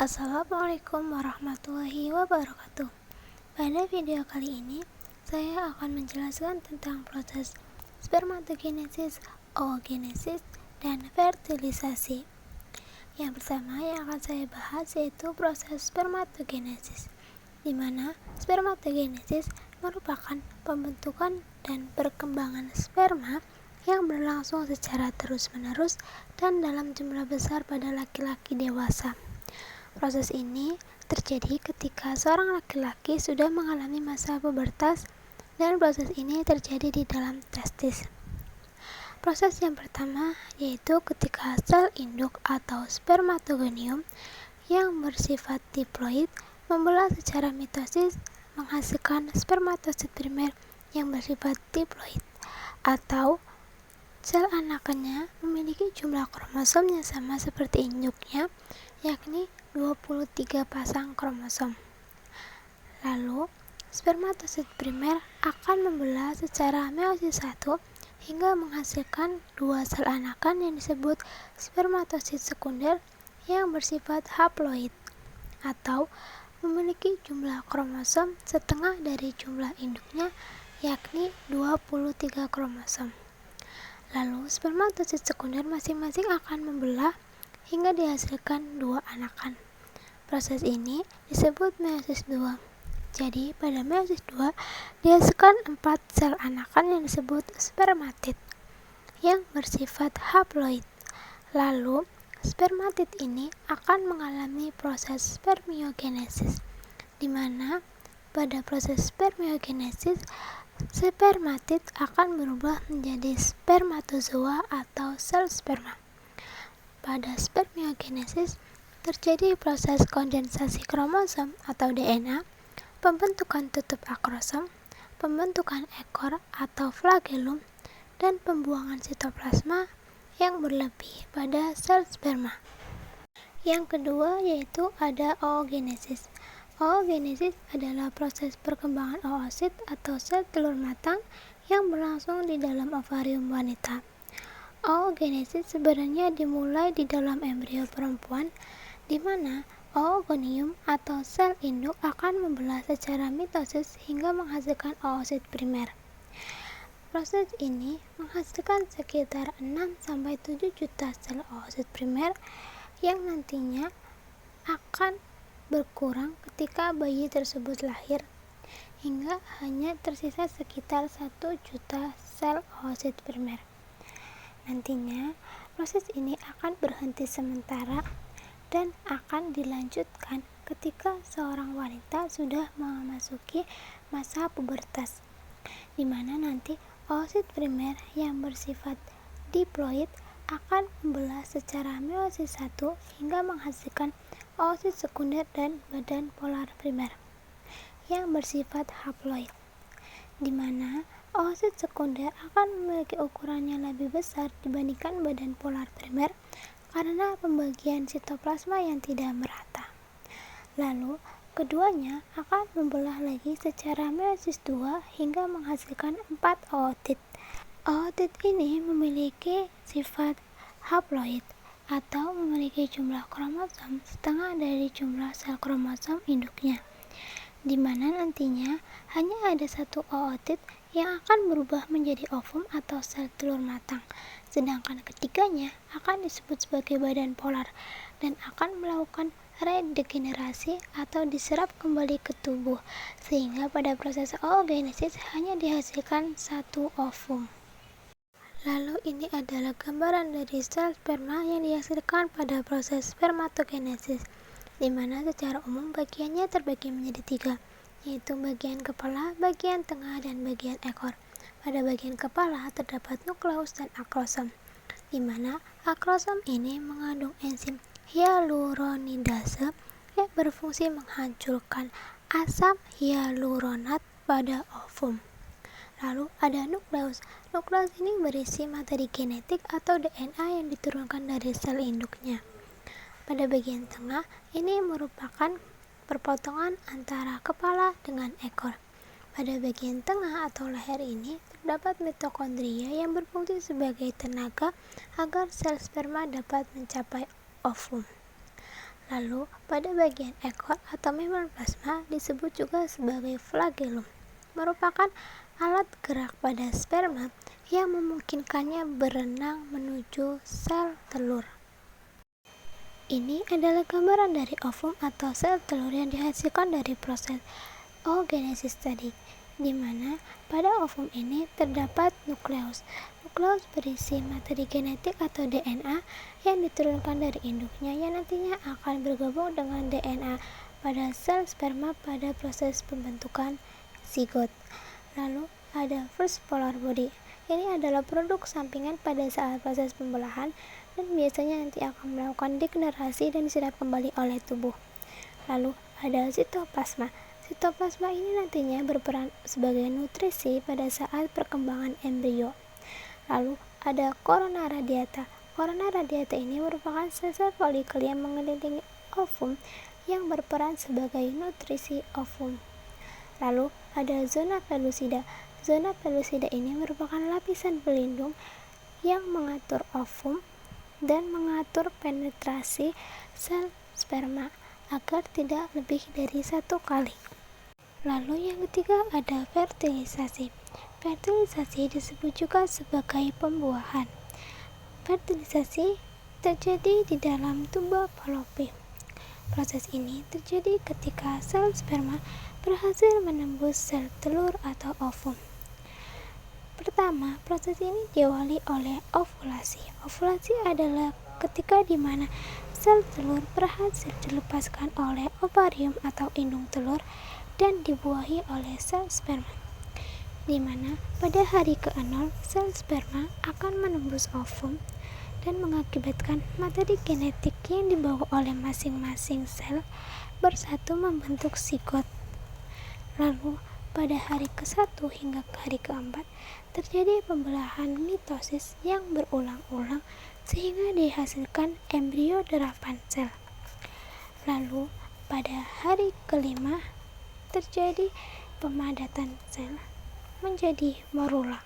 Assalamualaikum warahmatullahi wabarakatuh. Pada video kali ini, saya akan menjelaskan tentang proses spermatogenesis, oogenesis, dan fertilisasi. Yang pertama yang akan saya bahas yaitu proses spermatogenesis, di mana spermatogenesis merupakan pembentukan dan perkembangan sperma yang berlangsung secara terus-menerus dan dalam jumlah besar pada laki-laki dewasa. Proses ini terjadi ketika seorang laki-laki sudah mengalami masa pubertas dan proses ini terjadi di dalam testis. Proses yang pertama yaitu ketika sel induk atau spermatogonium yang bersifat diploid membelah secara mitosis menghasilkan spermatosit primer yang bersifat diploid, atau sel anakannya memiliki jumlah kromosom yang sama seperti induknya, yakni 23 pasang kromosom. Lalu, spermatosit primer akan membelah secara meiosis 1 hingga menghasilkan dua sel anakan yang disebut spermatosit sekunder yang bersifat haploid, atau memiliki jumlah kromosom setengah dari jumlah induknya, yakni 23 kromosom. Lalu, spermatosit sekunder masing-masing akan membelah hingga dihasilkan dua anakan. Proses ini disebut meiosis 2. Jadi, pada meiosis 2 dihasilkan 4 sel anakan yang disebut spermatid yang bersifat haploid. Lalu, spermatid ini akan mengalami proses spermiogenesis, di mana pada proses spermiogenesis spermatid akan berubah menjadi spermatozoa atau sel sperma. Pada spermiogenesis terjadi proses kondensasi kromosom atau DNA, pembentukan tutup akrosom, pembentukan ekor atau flagellum, dan pembuangan sitoplasma yang berlebih pada sel sperma. Yang kedua yaitu ada oogenesis. Oogenesis adalah proses perkembangan oosit atau sel telur matang yang berlangsung di dalam ovarium wanita. Oogenesis sebenarnya dimulai di dalam embrio perempuan, di mana oogonium atau sel induk akan membelah secara mitosis hingga menghasilkan oosit primer. Proses ini menghasilkan sekitar 6-7 juta sel oosit primer yang nantinya akan berkurang ketika bayi tersebut lahir, hingga hanya tersisa sekitar 1 juta sel oosit primer. Nantinya, proses ini akan berhenti sementara dan akan dilanjutkan ketika seorang wanita sudah memasuki masa pubertas, di mana nanti oosit primer yang bersifat diploid akan membelah secara meiosis 1 hingga menghasilkan oosit sekunder dan badan polar primer yang bersifat haploid, di mana oosit sekunder akan memiliki ukuran yang lebih besar dibandingkan badan polar primer karena pembagian sitoplasma yang tidak merata. Lalu, keduanya akan membelah lagi secara meiosis 2 hingga menghasilkan 4 ootit. Ootit ini memiliki sifat haploid atau memiliki jumlah kromosom setengah dari jumlah sel kromosom induknya, di mana nantinya hanya ada satu ootit yang akan berubah menjadi ovum atau sel telur matang, sedangkan ketiganya akan disebut sebagai badan polar dan akan melakukan redegenerasi atau diserap kembali ke tubuh, sehingga pada proses oogenesis hanya dihasilkan satu ovum. Lalu ini adalah gambaran dari sel sperma yang dihasilkan pada proses spermatogenesis, di mana secara umum bagiannya terbagi menjadi 3, yaitu bagian kepala, bagian tengah, dan bagian ekor. Pada bagian kepala terdapat nukleus dan akrosom, di mana akrosom ini mengandung enzim hyaluronidase yang berfungsi menghancurkan asam hyaluronat pada ovum. Lalu ada nukleus. Nukleus ini berisi materi genetik atau DNA yang diturunkan dari sel induknya. Pada bagian tengah, ini merupakan perpotongan antara kepala dengan ekor. Pada bagian tengah atau leher ini terdapat mitokondria yang berfungsi sebagai tenaga agar sel sperma dapat mencapai ovum. Lalu, pada bagian ekor atau membran plasma disebut juga sebagai flagellum, merupakan alat gerak pada sperma yang memungkinkannya berenang menuju sel telur. Ini adalah gambaran dari ovum atau sel telur yang dihasilkan dari proses oogenesis tadi, di mana pada ovum ini terdapat nukleus. Nukleus berisi materi genetik atau DNA yang diturunkan dari induknya yang nantinya akan bergabung dengan DNA pada sel sperma pada proses pembentukan zigot. Lalu ada first polar body. Ini adalah produk sampingan pada saat proses pembelahan dan biasanya nanti akan melakukan degenerasi dan diserap kembali oleh tubuh. Lalu ada sitoplasma. Sitoplasma ini nantinya berperan sebagai nutrisi pada saat perkembangan embrio. Lalu ada corona radiata. Corona radiata ini merupakan sel-sel folikel yang mengelilingi ovum yang berperan sebagai nutrisi ovum. Lalu ada zona pellucida. Zona pellucida ini merupakan lapisan pelindung yang mengatur ovum dan mengatur penetrasi sel sperma agar tidak lebih dari satu kali. Lalu yang ketiga ada fertilisasi. Fertilisasi disebut juga sebagai pembuahan. Fertilisasi terjadi di dalam tuba Fallopi. Proses ini terjadi ketika sel sperma berhasil menembus sel telur atau ovum. Pertama, proses ini diawali oleh ovulasi. Ovulasi adalah ketika di mana sel telur berhasil dilepaskan oleh ovarium atau indung telur dan dibuahi oleh sel sperma, di mana pada hari ke-0 sel sperma akan menembus ovum dan mengakibatkan materi genetik yang dibawa oleh masing-masing sel bersatu membentuk zigot. Lalu pada hari ke-1 hingga hari ke-4 terjadi pembelahan mitosis yang berulang-ulang sehingga dihasilkan embrio derapan sel. Lalu pada hari ke-5 terjadi pemadatan sel menjadi morula.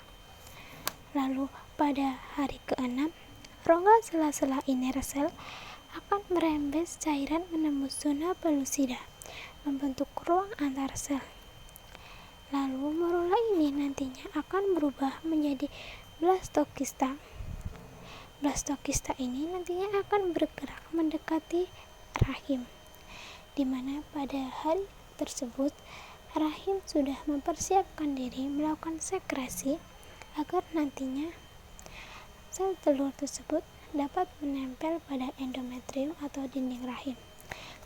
Lalu pada hari ke-6 rongga sela-sela iner sel akan merembes cairan menembus zona pellucida membentuk ruang antar sel. Lalu morula ini nantinya akan berubah menjadi blastokista. Blastokista ini nantinya akan bergerak mendekati rahim, di mana pada hari tersebut rahim sudah mempersiapkan diri melakukan sekresi agar nantinya sel telur tersebut dapat menempel pada endometrium atau dinding rahim,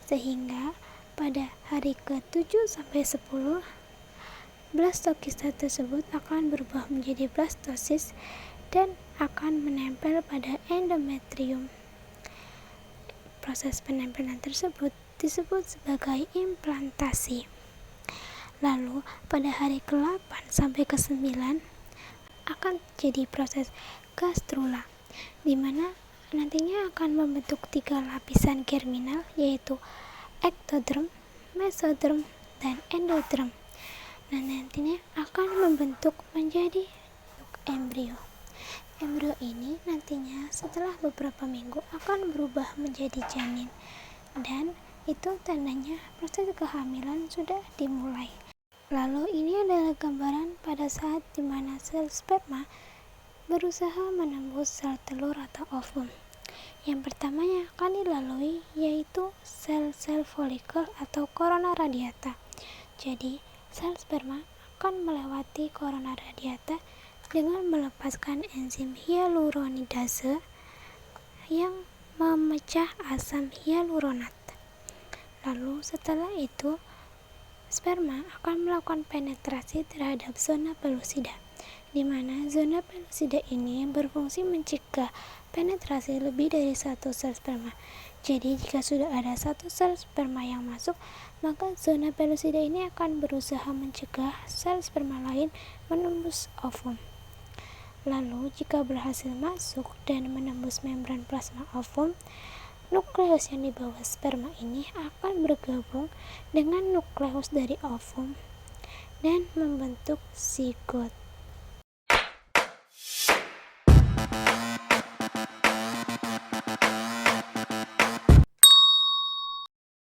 sehingga pada hari ke-7 sampai 10 blastokista tersebut akan berubah menjadi blastosis dan akan menempel pada endometrium. Proses penempelan tersebut disebut sebagai implantasi. Lalu pada hari ke-8 sampai ke-9 akan terjadi proses gastrula, di mana nantinya akan membentuk 3 lapisan germinal, yaitu ektoderm, mesoderm, dan endoderm. Nah, nantinya akan membentuk menjadi embrio. Embrio ini nantinya setelah beberapa minggu akan berubah menjadi janin, dan itu tandanya proses kehamilan sudah dimulai. Lalu ini adalah gambaran pada saat dimana sel sperma berusaha menembus sel telur atau ovum. Yang pertama yang akan dilalui yaitu sel-sel folikel atau corona radiata. Jadi sel sperma akan melewati corona radiata dengan melepaskan enzim hyaluronidase yang memecah asam hyaluronat. Lalu setelah itu sperma akan melakukan penetrasi terhadap zona pellucida, di mana zona pellucida ini berfungsi mencegah penetrasi lebih dari satu sel sperma. Jadi jika sudah ada satu sel sperma yang masuk, maka zona pellucida ini akan berusaha mencegah sel sperma lain menembus ovum. Lalu jika berhasil masuk dan menembus membran plasma ovum, nukleus yang dibawa sperma ini akan bergabung dengan nukleus dari ovum dan membentuk zigot.